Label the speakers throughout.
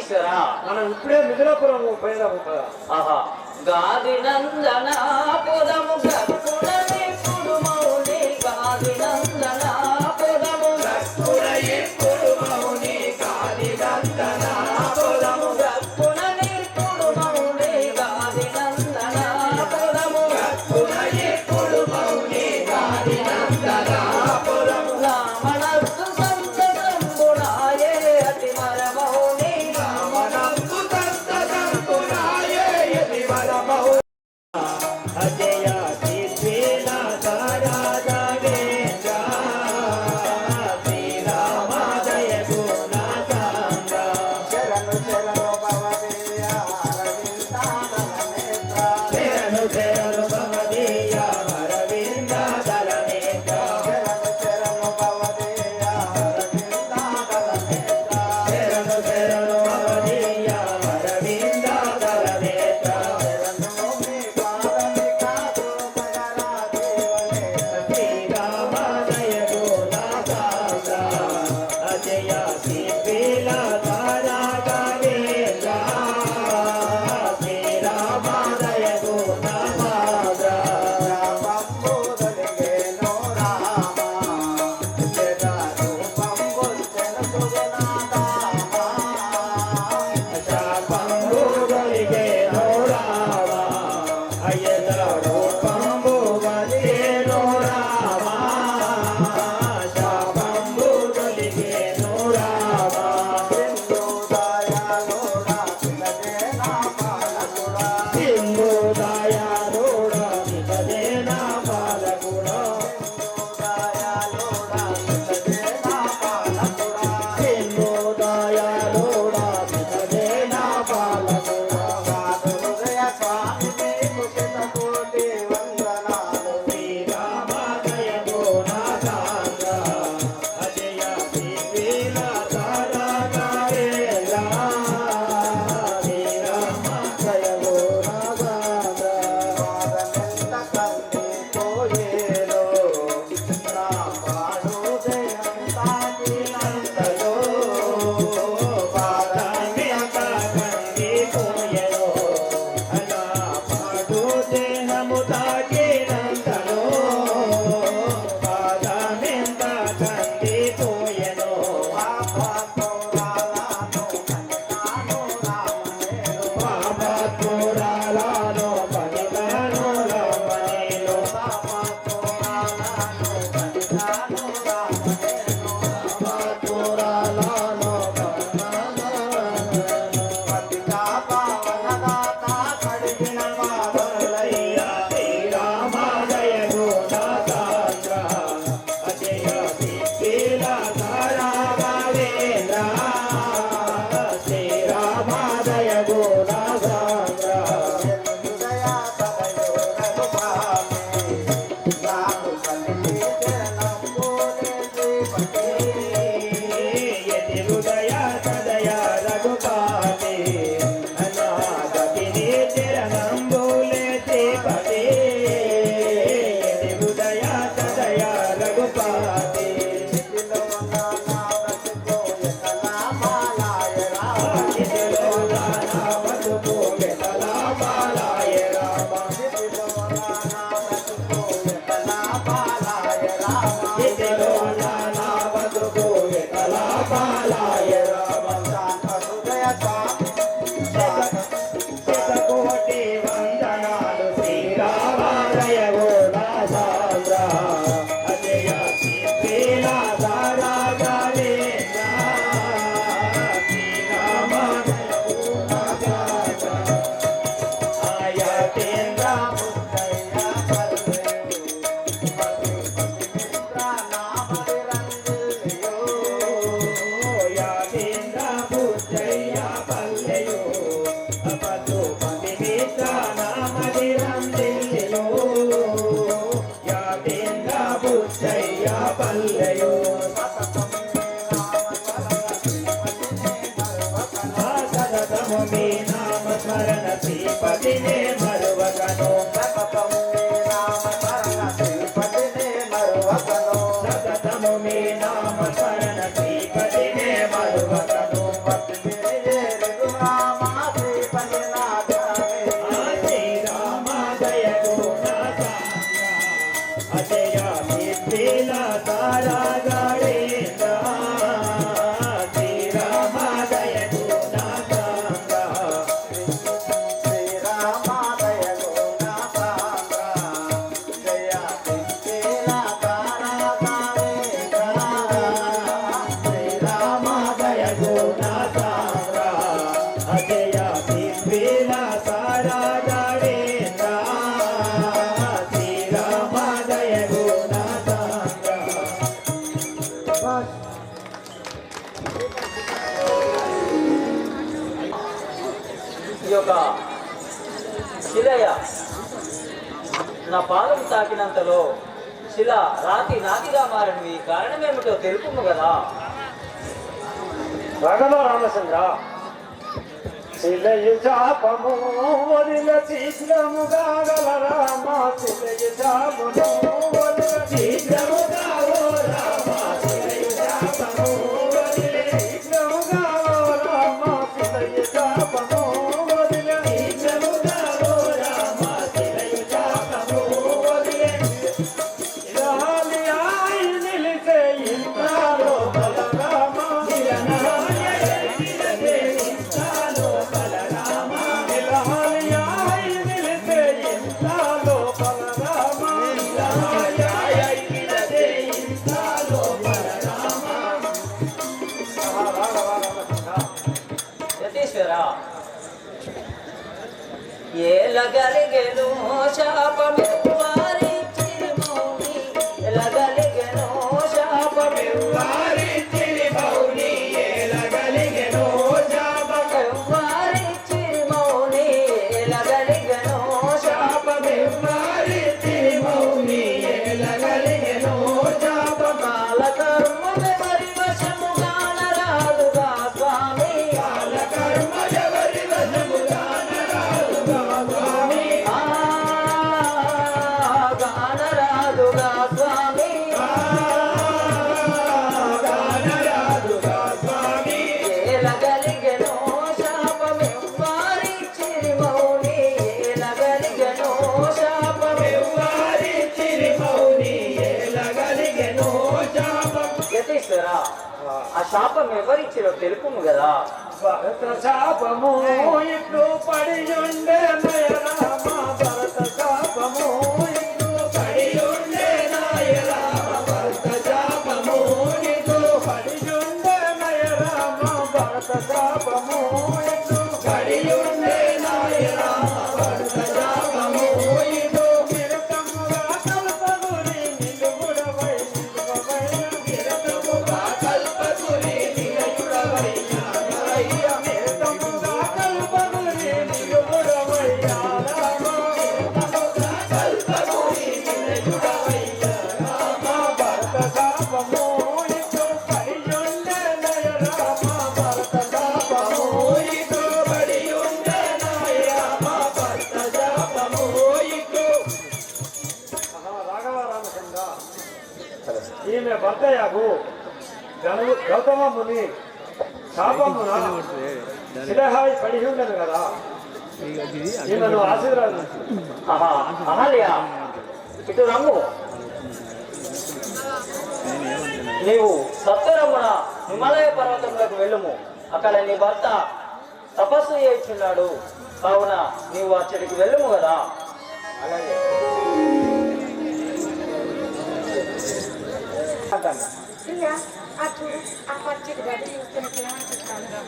Speaker 1: ఈశ్వరా
Speaker 2: మనం ఇప్పుడే మిథునాపురం పోయినాము.
Speaker 1: ఆహా గాది నందన పొదము గక్కుడని పుడుమౌని గాది నందన పొదము గక్కుడని పుడుమౌని గాది నందన పొదము గక్కుడని పుడుమౌని గాది నందన పొదము గక్కుడని పుడుమౌని గాది నందన పొదము రామణస్సు సంతతంబునాయే అతి మరమౌని రామణస్సు సంతతంబునాయే అతి మరమౌని అజయ శ్రీల తారాధవేంద్ర శ్రీరామ జయ గుణాకాంత శరణు శరణు భవదీయ అరవిందాదలనేత్ర శరణు శరణు భవదీయ అరవిందాదలనేత్ర శరణు శరణు భవదీయ అరవిందాదలనేత్ర శరణు శరణు భవదీయ అరవిందాదలనేత్ర శ్రీరామ జయ గుణాకాంత అజయ శ్రీల తారాధవేంద్ర శ్రీరామ జయ గుణాకాంత శ్రీపతినే మరువకను సతతము మీ నామ స్మరణ శ్రీపతినే మరువకను
Speaker 3: ఈ యొక్క శిలయ నా పాదం తాకినంతలో శిల రాతి నాతిగా మారినవి కారణమేమిటో తెలుపుము కదా.
Speaker 2: రాఘవ రామచంద్ర, శిలయు చాపము వదిల శీఘ్రముగా గల రామ, శిలయు చాపము వదిల శీఘ్రముగా ఓ రామ, శిలయు చాపము వదిల శీఘ్రముగా ఓ రామ, శిలయు చాపము వదిల శీఘ్రముగా ఓ రామ, శిలయు చాపము వదిల ఇలాలి ఆయి నిలిసే ఇంద్రాలో బల రామ,
Speaker 3: యతీశ్వర ఏలగలిగెను శాపమెవ్వారి చిరుమౌని, ఎలగలిగెను శాపమెవ్వారి చిరుమౌని, ఎలగలిగెను శాపమెవ్వారి చిరుమౌని, ఎలగలిగెను శాపమెవ్వారి చిరుమౌని, ఎలగలిగెను శాపకాల కర్మమెవరి వశముగాన రాదుగా స్వామి, కాల కర్మమెవరి వశముగాన రాదుగా స్వామి, గానరాదుగా స్వామి, గానరాదుగా స్వామి, ఏలగలిగెను శాపమెవ్వారి చిరుమౌని, ఏలగలిగెను శాపమెవ్వారి చిరుమౌని, ఏలగలిగెను శాపం. యతీశ్వర, ఆ శాపం ఎవరిచ్చిరో తెలుపుము కదా.
Speaker 2: భరత శాపము ఇట్లు పడియుండే నయ రామ, భరత శాపము ఇట్లు పడియుండే నయ రామ, భరత శాపము ఇట్లు పడియుండే నయ రామ, భరత శాపము ఇట్లు పడియుండే నయ రామ, భరత శాపము ఇట్లు నిరతముగా కల్పగురి నిలుగుడవై నిలువవైన, నిరతముగా కల్పగురి నిలుగుడవైన, నిరతముగా కల్పగురి నిలుగుడవైన రామ, నిరతముగా కల్పగురి నిలుగుడవైన రామ, భరత శాపము ఇట్లు పడియుండే నయ రామ, భరత శాపము ఇట్లు పడియుండే నయ రామ, భరత శాపము ఇట్లు. రాఘవ రామచంద్ర, ఈమె భర్తయాగు గౌతమ ముని శాపమున శిలహాయి పడి ఉండను కదా, ఈమెను ఆశీర్వాదించు.
Speaker 3: ఆహా, అహల్య ఇటు రమ్ము. నీవు సత్వరమున హిమాలయ పర్వతములకు వెళ్ళుము, అక్కడ నీ భర్త తపస్సు చేయుచున్నాడు, కావున నీవు అచ్చడికి వెళ్ళుము కదా.
Speaker 2: అలాగే
Speaker 4: ప్రియా, ఆ చూడు, ఆ పచ్చడి గడ్డి చూస్తే ఏమనిపిస్తాను?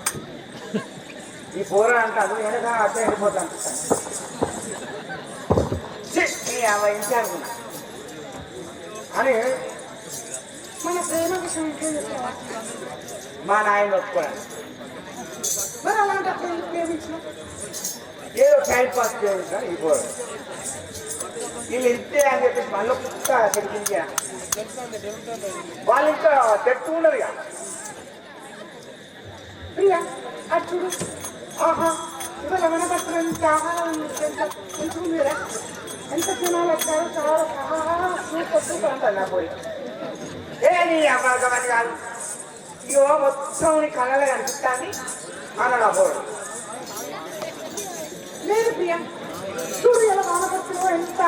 Speaker 2: ఈ పోర అంటాను వెనక అట్లా వెళ్ళిపోతా అనిపిస్తాను. ఇంటి అనుకున్నా అని
Speaker 4: మన ప్రేమ విషయం ఇంట్లో చెప్పావా?
Speaker 2: మా నాయన ఒప్పుకోవాలి.
Speaker 4: మరి అలాంటప్పుడు ఎందుకు ప్రేమించిన?
Speaker 2: ఏదో టైం పాస్ చేయించాను ఈ పోర. వీళ్ళు ఇంతే అని చెప్పేసి మళ్ళీ కుక్క చెడిపించా. వాళ్ళు ఇంకా తెట్టు ఉండరు ఇక.
Speaker 4: ప్రియా, ఆ చూడు, ఆహా, ఇవాళ మన భర్తలు ఎంత ఆహారం ఎంత మంచిగా మీరా, ఎంత జనాలు వచ్చారో, చాలా సూపర్
Speaker 2: అంటారు నా పోయి. ఏ నీ అబ్బాయి కాదు, ఇగో మొత్తం నీ కళ్ళలో కనిపిస్తాంది అన్నాడు ఆ పోరు.
Speaker 4: లేదు ప్రియా, చూడు ఇలా మన భర్తలు ఎంత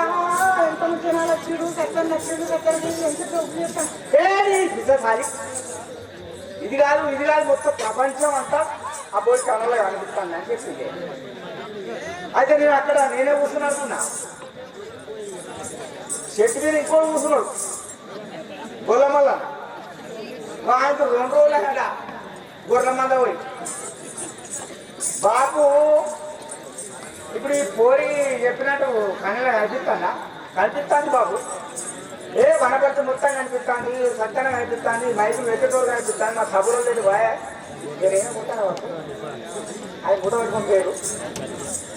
Speaker 4: జనాలు వచ్చారు, చక్కర నచ్చారు, చక్కర ఎంత ఉపయోగం.
Speaker 2: సారి ఇది కాదు మొత్తం ప్రపంచం అంతా ఆ పోయి కళ్ళలో కనిపిస్తాను అని చెప్పింది. అయితే నేను అక్కడ నేనే కూర్చున్నాడుకున్నా, చెట్టు మీద ఇంకో కూర్చున్నాడు గొల్లమల్ల. మా ఆయనకు 2 రోజులే కదా గొర్రెల మంద పోయి. బాబు ఇప్పుడు ఈ పోరి చెప్పినట్టు కళ్ళలో కనిపిస్తాడా? కనిపిస్తాను బాబు. ఏ వనపర్తి మొత్తం కనిపిస్తాంది, సత్యాన కనిపిస్తాంది, మైకులు వెచ్చటోరు కనిపిస్తాను, మా సభలో లేదు బాయ్ నేనేమో ముట్టాను అది ముట్ట పెట్టుకుని పేరు.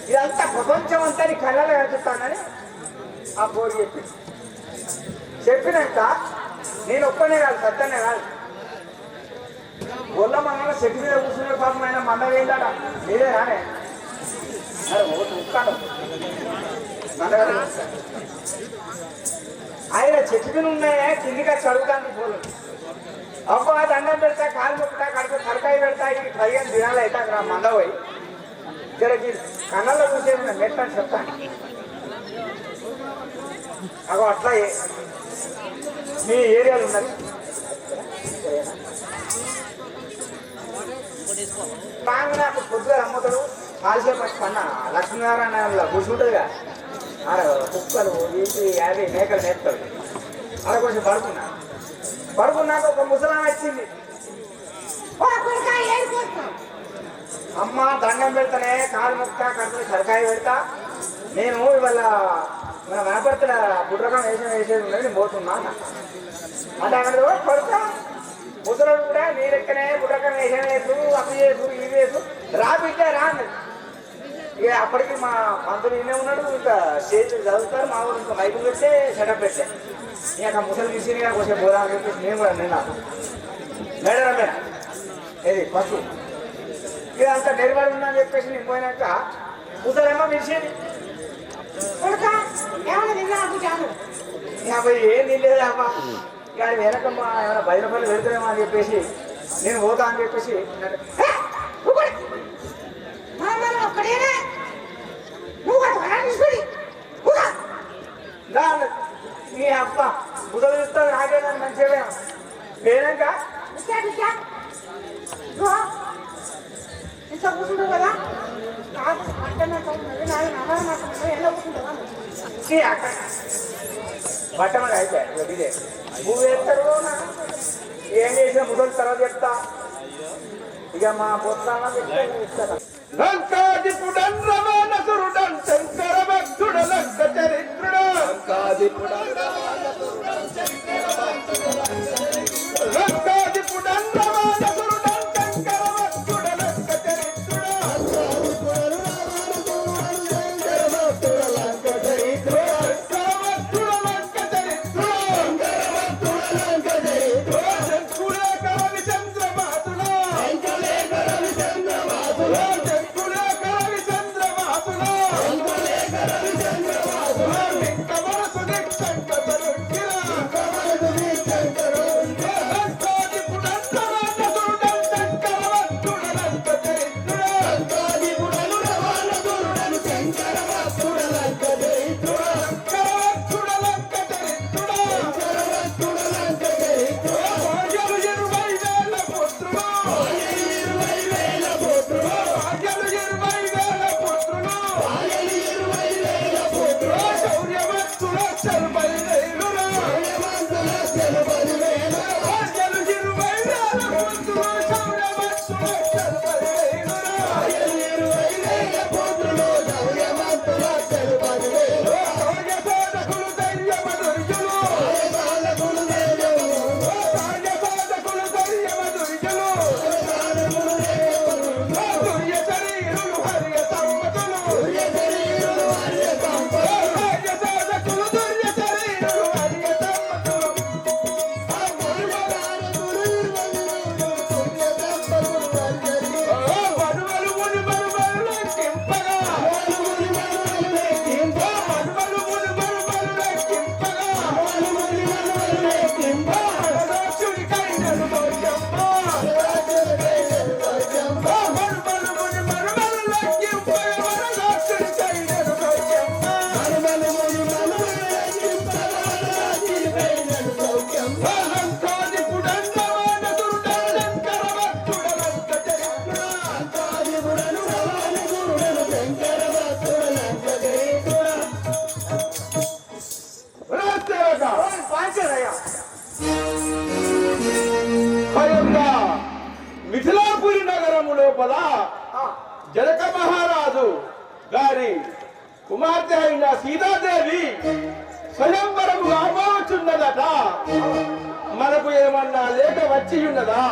Speaker 2: ఇదంతా ప్రపంచం అంతా నీ కళ్ళలో కనిపిస్తానని ఆ పోరు చెప్పినాక నేను ఒక్కనే కాదు, సత్యానే కాదు, ఒళ్ళ మన చెట్టు మీద కూర్చునే పాపం ఆయన మంద వేయిందాడ మీరే రానే ఉక్కాడు ఆయన చెట్టు మీద ఉన్నాయే కిందికి వచ్చి అడుగుతాను పోలు అబ్బా దండం పెడతా, కాలు మొక్కుతా, కడుపు తలకాయ పెడతా, ఇది 15 దినాలు అయితే అక్కడ మంద పోయి ఇక్కడికి కళ్ళల్లో చూసేది మెట్టని చెప్తాను. అగో అట్లా మీ ఏరియాలో ఉన్నది బాగా నాకు పొద్దుగా అమ్ముతాడు కాలుసేపు పన్న లక్ష్మీనారాయణ కూర్చుంటుందిగా ఆడ కుక్కలు ఇంటి 50 మేకలు నేర్తాడు. అలా కొంచెం పడుకున్నాక ఒక ముసలాం వచ్చింది. అమ్మ దండం పెడతానే, కాలు మొక్క కడుపుని సరకాయ పెడతా, నేను ఇవాళ మన వనపడుతున్న బుడ్రకం వేసేది ఉన్నది, నేను పోతున్నా అంటే అక్కడ పడుతా. ముసలోడు కూడా నీ లెక్కనే బుడ్రకం వేసు అవి వేసు ఇవి వేసు బిడ్డ రా అన్నది. ఇక అప్పటికి మా పంతులు ఈయనే ఉన్నాడు, ఇంకా స్టేజ్ చదువుతారు, మా ఊరు ఇంకా మైకులు పెడితే సెటప్ పెట్టే ఇక ముసలి తీసిగా కొంచెం పోదా అని చెప్పేసి నేను కూడా నిన్న మేడ ఏది ఫస్ట్ ఇక అంత నిలబడి ఉందని చెప్పేసి నేను పోయినాక ముసలేమో పిలిచేది అబ్బాయి ఏం నిల్లేదు అబ్బా, ఇక వెనకమ్మా ఏమైనా 10 రూపాయలు పెడతామేమో అని చెప్పేసి నేను పోతా అని చెప్పేసి నీ అబ్బ ముసలు చూస్తా నాకేదాన్ని మంచిగా పోయినాక
Speaker 4: ఇంత కూర్చుంటావు కదా
Speaker 2: బట్టమని అయితే ఇదే నువ్వు వేస్తారు ఏం చేసిన ముసలి తర్వాత చెప్తా. ఇక మా పొత్తాన ఇస్తాను లంకాదిపుడన్రమానసురుడన్ శంకర భక్తుడు లంక చరిత్రుడు లంకాదిపుడన్రమానసురుడన్ శంకర భక్తుడు లంక మిథిలాపురి నగరము లోపల జనక మహారాజు గారి కుమార్తె అయిన సీతాదేవి
Speaker 1: స్వయంవరం రాబోచున్నదట. మనకు ఏమన్నా లేక వచ్చి ఉన్నదా?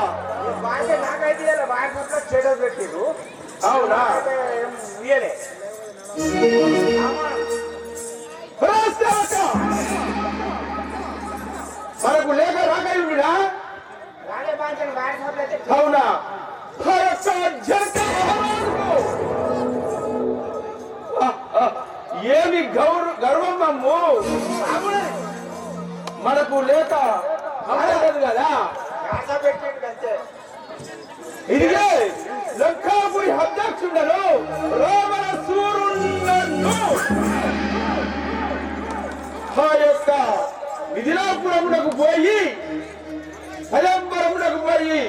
Speaker 2: బాగా నాకైతే ఇలా బాగా పుట్ల స్టేటస్ పెట్టిరు.
Speaker 1: అవునా?
Speaker 2: ఏం ఇయ్యలే.
Speaker 1: మనకు లేక రాకయుడా?
Speaker 2: రాలే బాగా బాగా అయితే
Speaker 1: అవునా? ఏమి గర్వం అమ్ము, మనకు లేక అమ్మలేదు కదా.
Speaker 2: కాసా పెట్టిండు అంతే.
Speaker 1: ఇదిగే లంకాపురి అధ్యక్షుడను రావణ సూరులను ఆ యొక్క మిథిలాపురమునకు పోయి స్వయంవరమునకు పోయి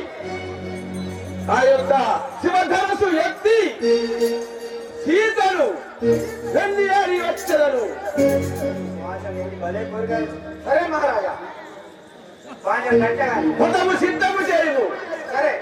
Speaker 1: ఆ యొక్క శివధనసు ఎత్తి సీతను వెండి ఆడి వచ్చలను.
Speaker 2: సరే మహారాజా బాగా
Speaker 1: మొత్తము సిద్ధము చేయను.
Speaker 2: సరే